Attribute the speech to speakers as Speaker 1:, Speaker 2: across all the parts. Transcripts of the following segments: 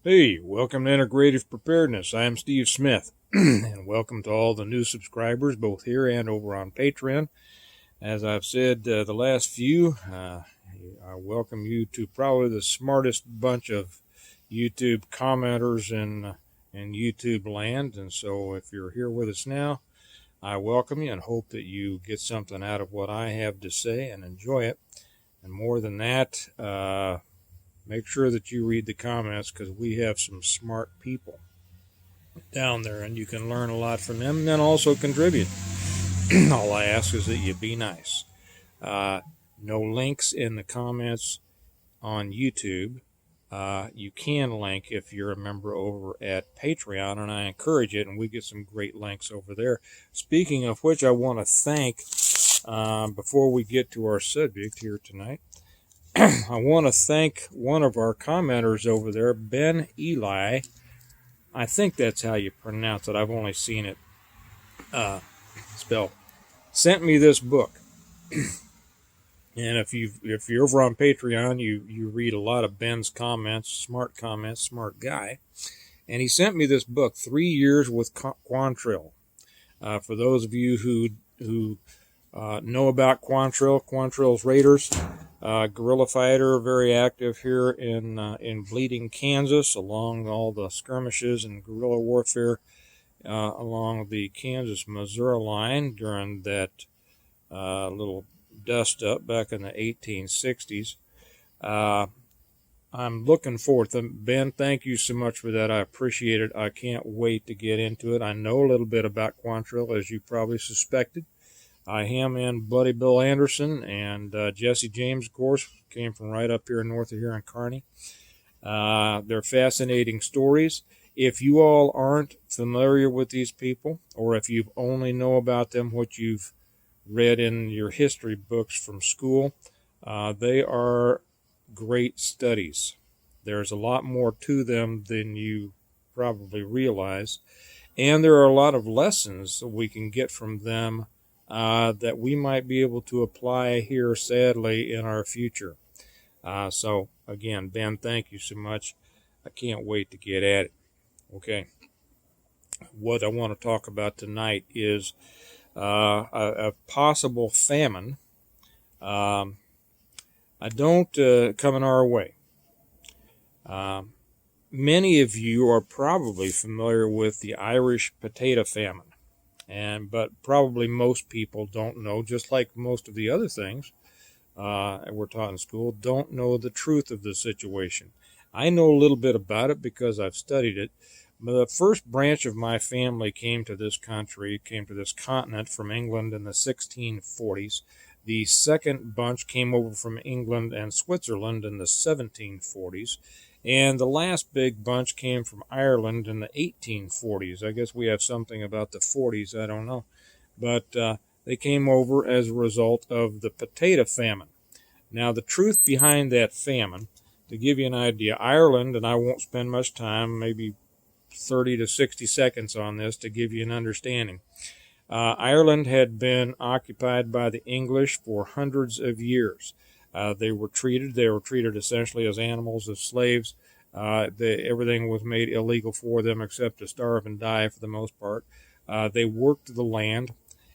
Speaker 1: Hey, welcome to Integrative Preparedness. I am Steve Smith, and welcome to all the new subscribers, both here and over on Patreon. As I've said the last few, I welcome you to probably the smartest bunch of YouTube commenters in YouTube land. And so if you're here with us now, I welcome you and hope that you get something out of what I have to say and enjoy it. And more than that, make sure that you read the comments because we have some smart people down there and you can learn a lot from them and then also contribute. All I ask is that you be nice. No links in the comments on YouTube. You can link if you're a member over at Patreon, and I encourage it, and we get some great links over there. Speaking of which, I want to thank, before we get to our subject here tonight, I want to thank one of our commenters over there, Ben Eli. I think that's how you pronounce it. I've only seen it spelled. Sent me this book. And if you're over on Patreon, you read a lot of Ben's comments, smart guy. And he sent me this book, 3 Years with Quantrill. For those of you who know about Quantrill's Raiders, guerrilla fighter, very active here in Bleeding, Kansas, along all the skirmishes and guerrilla warfare along the Kansas-Missouri line during that little dust-up back in the 1860s. I'm looking forward to Ben, thank you so much for that. I appreciate it. I can't wait to get into it. I know a little bit about Quantrill, as you probably suspected. Him and Bloody Bill Anderson and Jesse James, of course, came from right up here north of here in Kearney. They're fascinating stories. If you all aren't familiar with these people, or if you only know about them what you've read in your history books from school, they are great studies. There's a lot more to them than you probably realize, and there are a lot of lessons that we can get from them that we might be able to apply here, sadly, in our future. So, again, Ben, thank you so much. I can't wait to get at it. Okay. What I want to talk about tonight is a possible famine. I don't coming our way. Many of you are probably familiar with the Irish potato famine. But probably most people don't know, just like most of the other things we're taught in school, don't know the truth of the situation. I know a little bit about it because I've studied it. But the first branch of my family came to this country, came to this continent from England in the 1640s. The second bunch came over from England and Switzerland in the 1740s. And the last big bunch came from Ireland in the 1840s. I guess we have something about the 40s, I don't know. But they came over as a result of the potato famine. Now, the truth behind that famine, to give you an idea, Ireland, and I won't spend much time, maybe 30 to 60 seconds on this to give you an understanding. Ireland had been occupied by the English for hundreds of years. They were treated essentially as animals, as slaves. Everything was made illegal for them except to starve and die for the most part. They worked the land,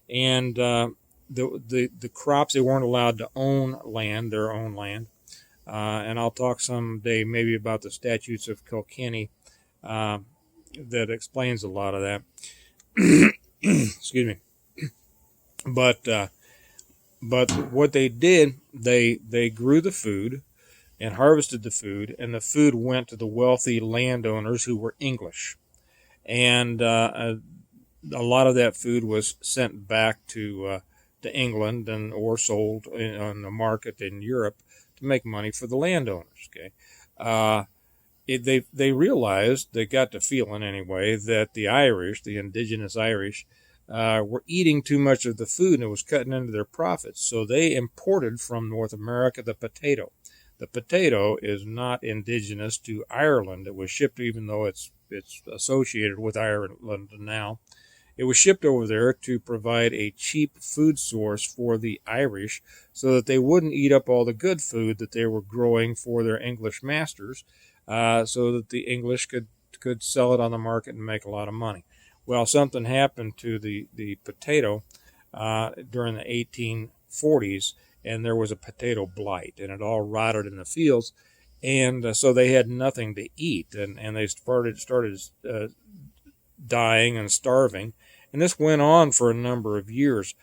Speaker 1: and the crops, they weren't allowed to own land, their own land. And I'll talk someday maybe about the statutes of Kilkenny that explains a lot of that. Excuse me. But what they did, they grew the food and harvested the food, and the food went to the wealthy landowners who were English. And a lot of that food was sent back to England or sold on the market in Europe to make money for the landowners. Okay. They realized, they got the feeling anyway, that the Irish, the indigenous Irish, were eating too much of the food and it was cutting into their profits. So they imported from North America the potato. The potato is not indigenous to Ireland. It was shipped, even though it's associated with Ireland now. It was shipped over there to provide a cheap food source for the Irish so that they wouldn't eat up all the good food that they were growing for their English masters. so that the English could sell it on the market and make a lot of money. Well, something happened to the potato during the 1840s, and there was a potato blight, and it all rotted in the fields, and so they had nothing to eat, and they started dying and starving, and this went on for a number of years.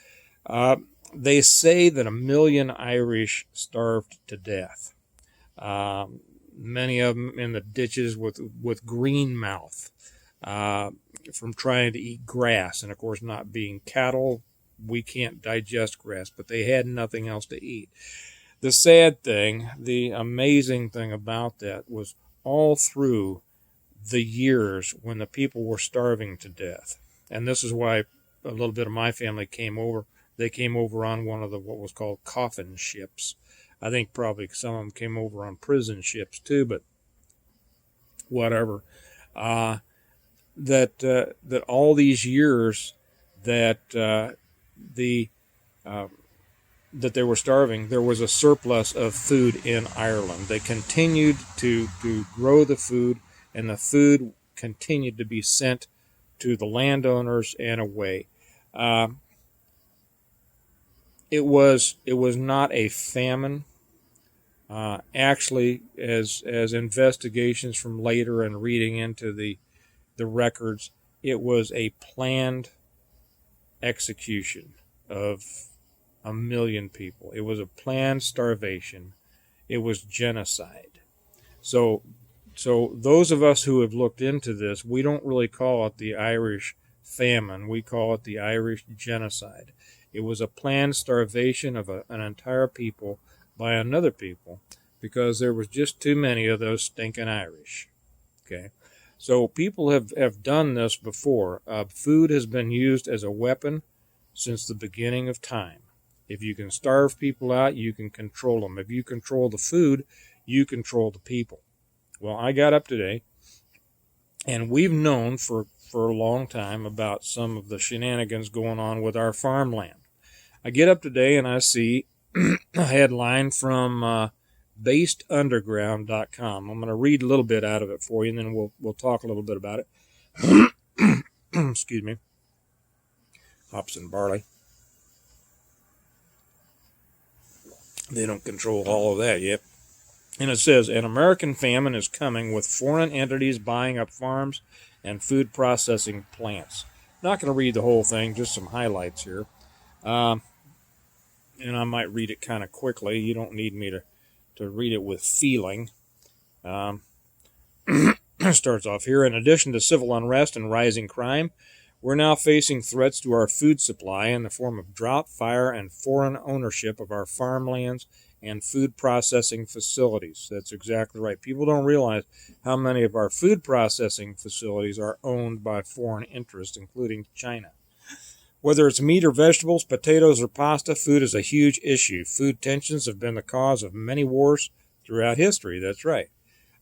Speaker 1: They say that 1 million Irish starved to death. Many of them in the ditches with green mouth from trying to eat grass. And of course, not being cattle, we can't digest grass, but they had nothing else to eat. The sad thing, the amazing thing about that was all through the years when the people were starving to death. And this is why a little bit of my family came over. They came over on one of the what was called coffin ships. I think probably some of them came over on prison ships too, but whatever. That all these years that that they were starving, there was a surplus of food in Ireland. They continued to grow the food, and the food continued to be sent to the landowners and away. It was not a famine. Actually, as investigations from later and reading into the records, it was a planned execution of 1 million people. It was a planned starvation. It was genocide. So those of us who have looked into this, we don't really call it the Irish famine. We call it the Irish genocide. It was a planned starvation of an entire people by another people because there was just too many of those stinking Irish. Okay, so people have done this before. Food has been used as a weapon since the beginning of time. If you can starve people out, you can control them. If you control the food, you control the people. Well, I got up today, and we've known for a long time about some of the shenanigans going on with our farmland. I get up today and I see a headline from basedunderground.com. I'm going to read a little bit out of it for you, and then we'll talk a little bit about it. Excuse me. Hops and barley. They don't control all of that yet. And it says, an American famine is coming with foreign entities buying up farms and food processing plants. Not going to read the whole thing, just some highlights here. And I might read it kind of quickly. You don't need me to read it with feeling. Starts off here. In addition to civil unrest and rising crime, we're now facing threats to our food supply in the form of drought, fire, and foreign ownership of our farmlands and food processing facilities. That's exactly right. People don't realize how many of our food processing facilities are owned by foreign interests, including China. Whether it's meat or vegetables, potatoes or pasta, food is a huge issue. Food tensions have been the cause of many wars throughout history. That's right.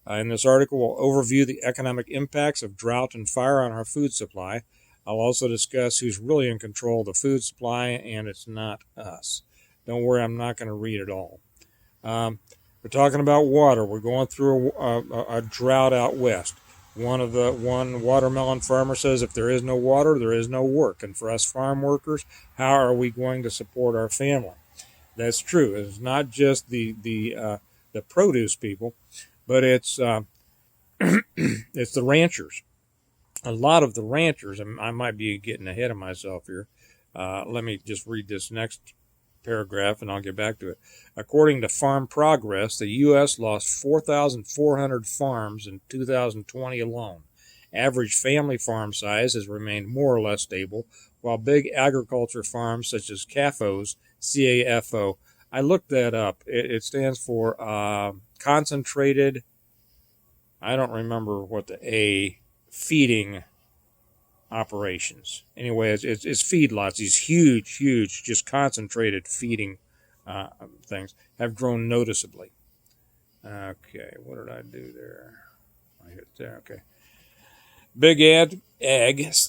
Speaker 1: In this article, we'll overview the economic impacts of drought and fire on our food supply. I'll also discuss who's really in control of the food supply, and it's not us. Don't worry, I'm not going to read it all. We're talking about water. We're going through a drought out west. One watermelon farmer says if there is no water, there is no work. And for us farm workers, how are we going to support our family? That's true. It's not just the produce people, but it's it's the ranchers. A lot of the ranchers, and I might be getting ahead of myself here. Let me just read this next paragraph and I'll get back to it. According to Farm Progress, the U.S. lost 4,400 farms in 2020 alone. Average family farm size has remained more or less stable, while big agriculture farms such as CAFOs, C-A-F-O, I looked that up. It stands for concentrated, I don't remember what the A, feeding operations. Anyway, it's feedlots. These huge, just concentrated feeding things have grown noticeably. Okay, what did I do there? I hit there. Okay. Big ag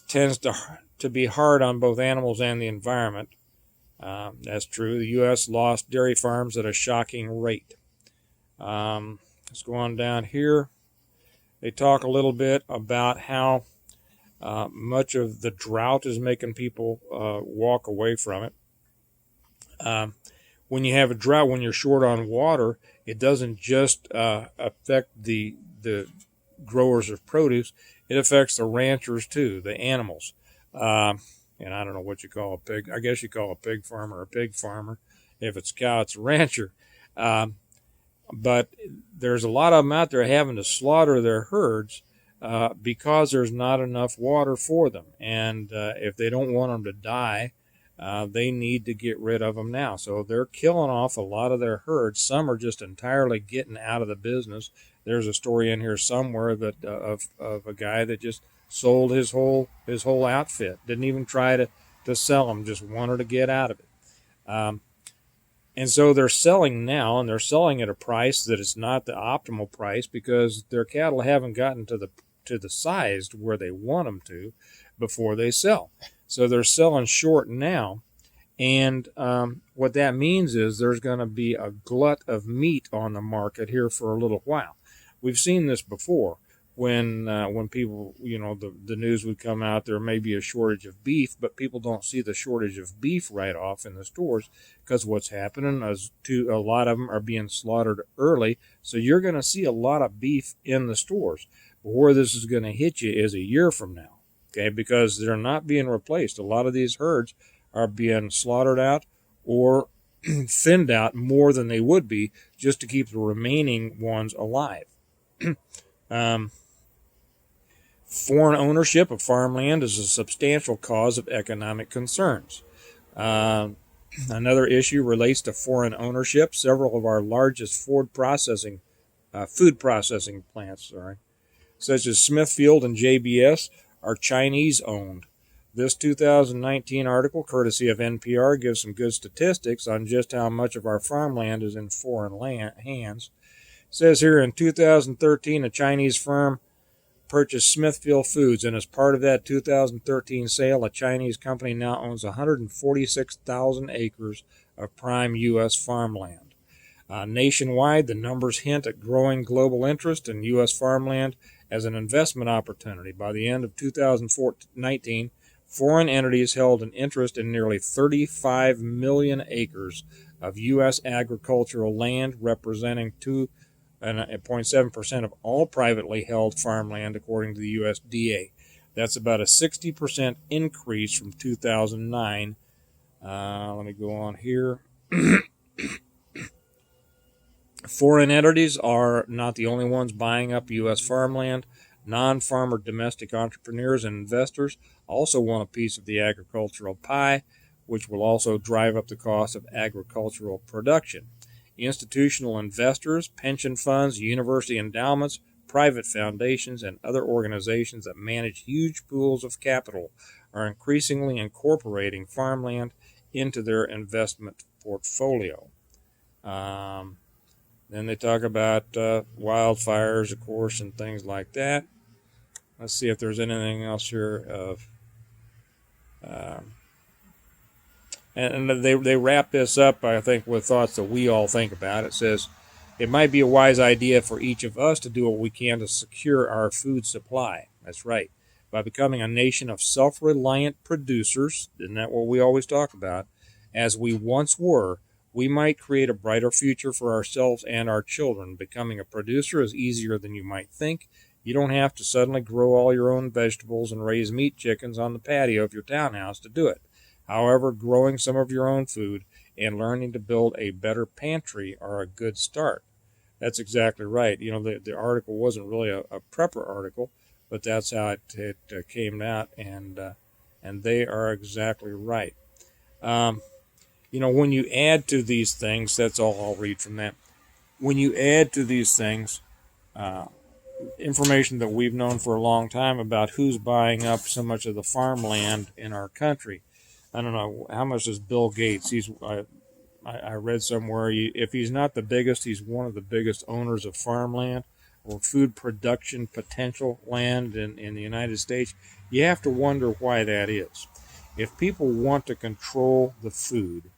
Speaker 1: tends to be hard on both animals and the environment. That's true. The U.S. lost dairy farms at a shocking rate. Let's go on down here. They talk a little bit about how much of the drought is making people walk away from it. Um, when you have a drought, when you're short on water, it doesn't just affect the growers of produce; it affects the ranchers too, the animals. Um, and I don't know what you call a pig. I guess you call a pig farmer a pig farmer. If it's cow, it's a rancher. Um, but there's a lot of them out there having to slaughter their herds because there's not enough water for them. And if they don't want them to die, they need to get rid of them now. So they're killing off a lot of their herds. Some are just entirely getting out of the business. There's a story in here somewhere that of a guy that just sold his whole outfit. Didn't even try to sell them. Just wanted to get out of it. Um, and so they're selling now, and they're selling at a price that is not the optimal price because their cattle haven't gotten to the size to where they want them to before they sell. So they're selling short now, and what that means is there's going to be a glut of meat on the market here for a little while. We've seen this before when people, the news would come out, there may be a shortage of beef, but people don't see the shortage of beef right off in the stores because what's happening is a lot of them are being slaughtered early, so you're going to see a lot of beef in the stores. But where this is going to hit you is a year from now, okay, because they're not being replaced. A lot of these herds are being slaughtered out or thinned out more than they would be just to keep the remaining ones alive. um, Foreign ownership of farmland is a substantial cause of economic concerns. Another issue relates to foreign ownership. Several of our largest food processing plants, such as Smithfield and JBS, are Chinese owned. This 2019 article, courtesy of NPR, gives some good statistics on just how much of our farmland is in foreign hands. It says here in 2013, a Chinese firm purchased Smithfield Foods, and as part of that 2013 sale, a Chinese company now owns 146,000 acres of prime U.S. farmland. Nationwide, the numbers hint at growing global interest in U.S. farmland as an investment opportunity. By the end of 2019, foreign entities held an interest in nearly 35 million acres of U.S. agricultural land, representing 2.7% of all privately held farmland, according to the USDA. That's about a 60% increase from 2009. Let me go on here. Foreign entities are not the only ones buying up U.S. farmland. Non-farmer domestic entrepreneurs and investors also want a piece of the agricultural pie, which will also drive up the cost of agricultural production. Institutional investors, pension funds, university endowments, private foundations, and other organizations that manage huge pools of capital are increasingly incorporating farmland into their investment portfolio. Then they talk about wildfires, of course, and things like that. Let's see if there's anything else here of... and they wrap this up, I think, with thoughts that we all think about. It says, it might be a wise idea for each of us to do what we can to secure our food supply. That's right. By becoming a nation of self-reliant producers, isn't that what we always talk about, as we once were, we might create a brighter future for ourselves and our children. Becoming a producer is easier than you might think. You don't have to suddenly grow all your own vegetables and raise meat chickens on the patio of your townhouse to do it. However, growing some of your own food and learning to build a better pantry are a good start. That's exactly right. The article wasn't really a prepper article, but that's how it came out, and they are exactly right. When you add to these things, that's all I'll read from that. When you add to these things information that we've known for a long time about who's buying up so much of the farmland in our country. I don't know, how much does Bill Gates, I read somewhere, if he's not the biggest, he's one of the biggest owners of farmland or food production potential land in the United States. You have to wonder why that is. If people want to control the food,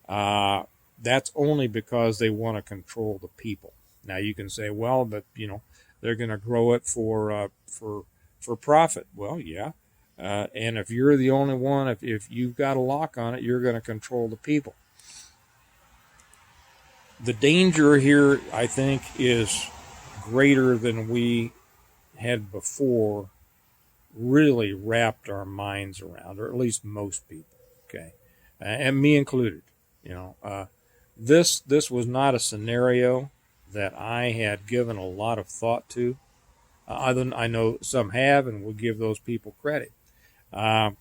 Speaker 1: that's only because they want to control the people. Now you can say, well, but They're going to grow it for profit. Well, yeah. And if you're the only one, if you've got a lock on it, you're going to control the people. The danger here, I think, is greater than we had before really wrapped our minds around, or at least most people. Okay, and me included. You know, this was not a scenario that I had given a lot of thought to. I know some have, and will give those people credit. Uh,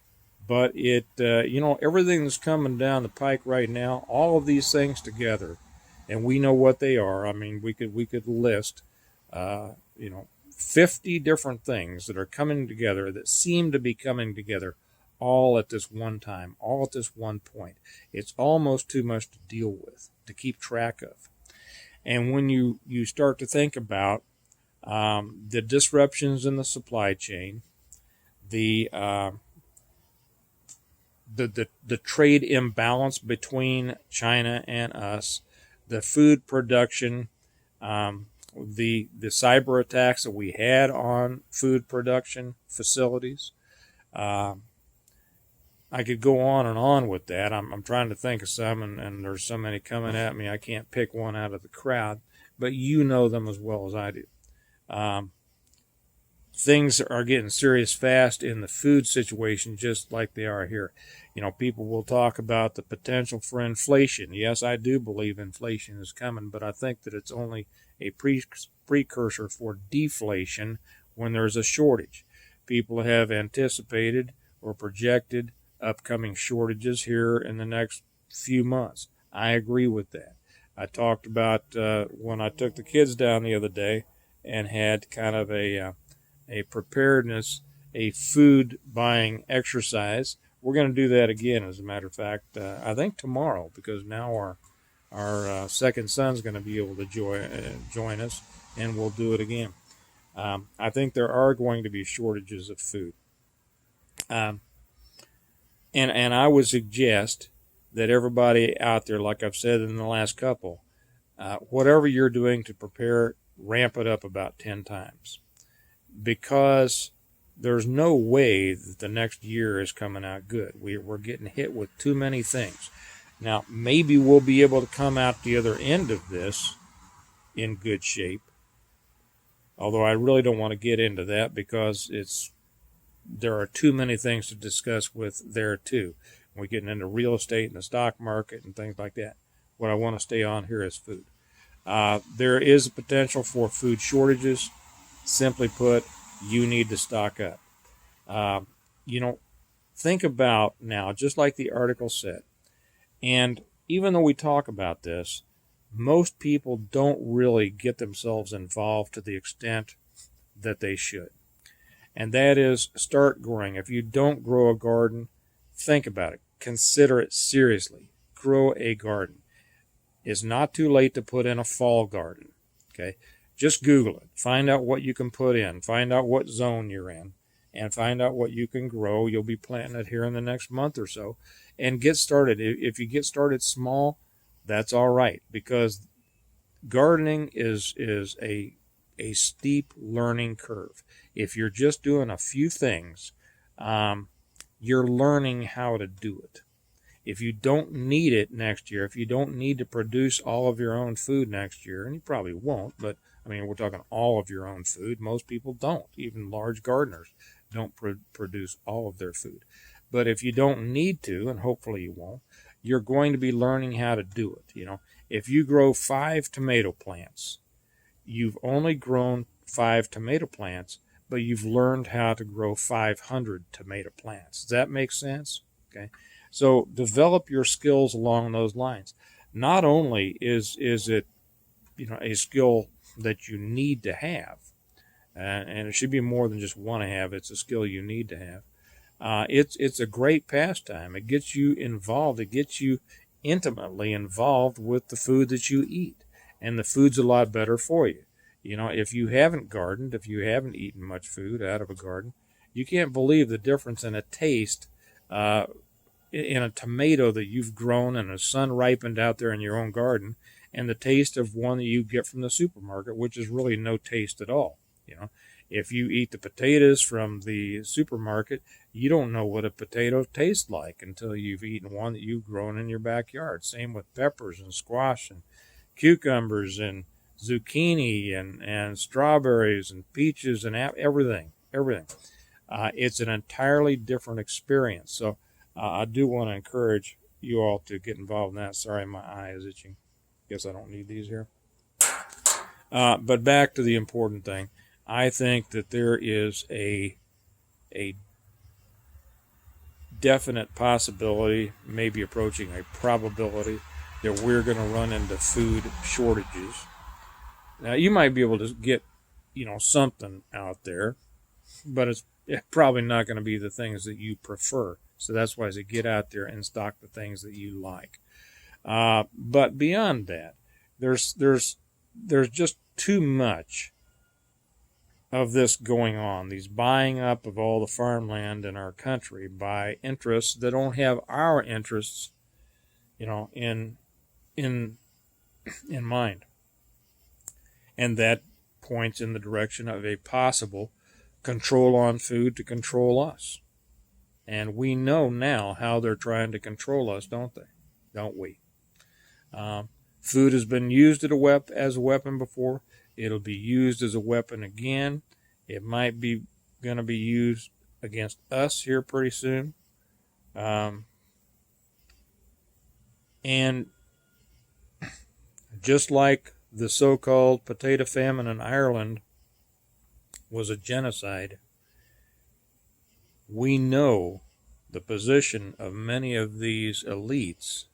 Speaker 1: but everything that's coming down the pike right now, all of these things together, and we know what they are. I mean, we could list, uh, you know, 50 different things that are coming together that seem to be coming together all at this one time, all at this one point. It's almost too much to deal with, to keep track of. And when you start to think about the disruptions in the supply chain, the the trade imbalance between China and us, the food production, the cyber attacks that we had on food production facilities. Um, I could go on with that. I'm trying to think of some, and there's so many coming at me. I can't pick one out of the crowd, but you know them as well as I do. Um, Things are getting serious fast in the food situation, just like they are here. You know, people will talk about the potential for inflation. Yes, I do believe inflation is coming, but I think that it's only a precursor for deflation when there's a shortage. People have anticipated or projected upcoming shortages here in the next few months. I agree with that. I talked about when I took the kids down the other day and had kind of a preparedness, a food buying exercise. We're going to do that again, as a matter of fact. I think tomorrow, because now our second son's going to be able to join us, and we'll do it again. I think there are going to be shortages of food, um, and I would suggest that everybody out there, like I've said in the last couple, whatever you're doing to prepare, ramp it up about 10 times. Because there's no way that the next year is coming out good. We're getting hit with too many things. Now, maybe we'll be able to come out the other end of this in good shape. Although I really don't want to get into that because there are too many things to discuss with there too. We're getting into real estate and the stock market and things like that. What I want to stay on here is food. There is a potential for food shortages. Simply put, you need to stock up. Uh, you know, think about now, just like the article said, and even though we talk about this, most people don't really get themselves involved to the extent that they should. And that is start growing. If you don't grow a garden, think about it. Consider it seriously. Grow a garden. It's not too late to put in a fall garden. Okay? Just Google it. Find out what you can put in. Find out what zone you're in. And find out what you can grow. You'll be planting it here in the next month or so. And get started. If you get started small, that's all right. Because gardening is a steep learning curve. If you're just doing a few things, you're learning how to do it. If you don't need it next year, if you don't need to produce all of your own food next year, and you probably won't, but I mean, we're talking all of your own food. Most people don't. Even large gardeners don't produce all of their food. But if you don't need to, and hopefully you won't, you're going to be learning how to do it. You know, if you grow 5 tomato plants, you've only grown 5 tomato plants, but you've learned how to grow 500 tomato plants. Does that make sense? Okay. So develop your skills along those lines. Not only is it, a skill that you need to have, and it should be more than just want to have. It's a skill you need to have. It's a great pastime. It gets you involved. It gets you intimately involved with the food that you eat, and the food's a lot better for you. You know, if you haven't gardened, if you haven't eaten much food out of a garden, you can't believe the difference in a taste in a tomato that you've grown and the sun ripened out there in your own garden, and the taste of one that you get from the supermarket, which is really no taste at all. You know, if you eat the potatoes from the supermarket, you don't know what a potato tastes like until you've eaten one that you've grown in your backyard. Same with peppers and squash and cucumbers and zucchini and strawberries and peaches and everything. It's an entirely different experience. So I do want to encourage you all to get involved in that. Sorry, my eye is itching. Guess I don't need these here. But back to the important thing. I think that there is a definite possibility, maybe approaching a probability, that we're going to run into food shortages. Now, you might be able to get, something out there, but it's probably not going to be the things that you prefer. So that's why I say get out there and stock the things that you like. But beyond that, there's just too much of this going on, these buying up of all the farmland in our country by interests that don't have our interests, in mind. And that points in the direction of a possible control on food to control us. And we know now how they're trying to control us, don't they? Don't we? Food has been used as a weapon before. It'll be used as a weapon again. It might be going to be used against us here pretty soon. And just like the so-called potato famine in Ireland was a genocide, we know the position of many of these elites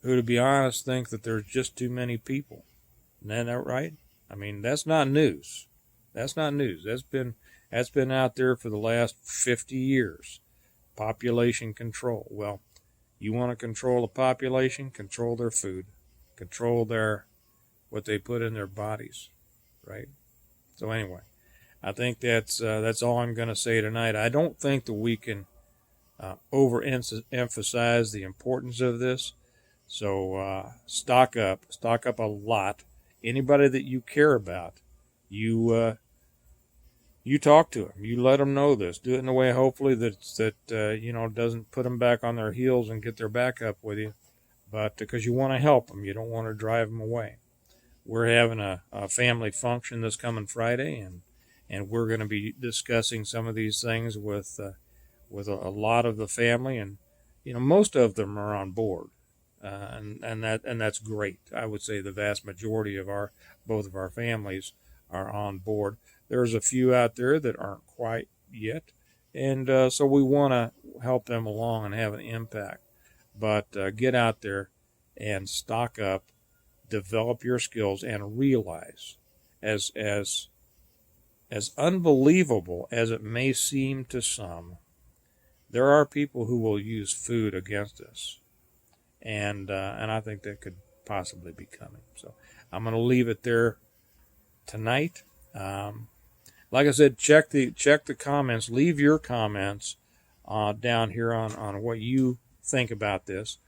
Speaker 1: who, to be honest, think that there's just too many people. Isn't that right? I mean, that's not news. That's not news. That's been out there for the last 50 years. Population control. Well, you want to control the population? Control their food. Control what they put in their bodies, right? So anyway, I think that's all I'm going to say tonight. I don't think that we can overemphasize the importance of this. So stock up a lot. Anybody that you care about, you talk to them. You let them know this. Do it in a way, hopefully, that doesn't put them back on their heels and get their back up with you. But because you want to help them, you don't want to drive them away. We're having a family function this coming Friday, and we're going to be discussing some of these things with a lot of the family, and most of them are on board. And that's great. I would say the vast majority of both of our families are on board. There's a few out there that aren't quite yet, and so we want to help them along and have an impact. But get out there and stock up, develop your skills, and realize, as unbelievable as it may seem to some, there are people who will use food against us. And I think that could possibly be coming. So I'm going to leave it there tonight. Like I said, check the comments. Leave your comments down here on what you think about this.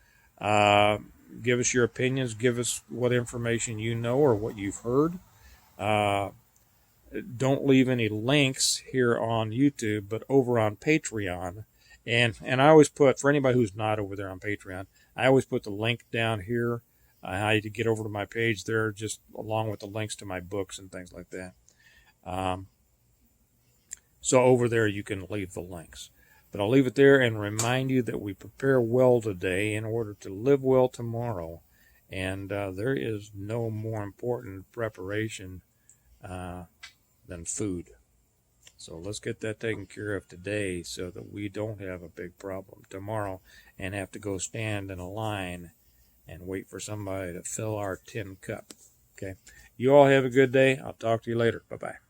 Speaker 1: Give us your opinions. Give us what information you know or what you've heard. Don't leave any links here on YouTube, but over on Patreon. And I always put, for anybody who's not over there on Patreon, I always put the link down here, how you get over to my page there, just along with the links to my books and things like that. So over there you can leave the links. But I'll leave it there and remind you that we prepare well today in order to live well tomorrow. And there is no more important preparation than food. So let's get that taken care of today so that we don't have a big problem tomorrow and have to go stand in a line and wait for somebody to fill our tin cup. Okay. You all have a good day. I'll talk to you later. Bye-bye.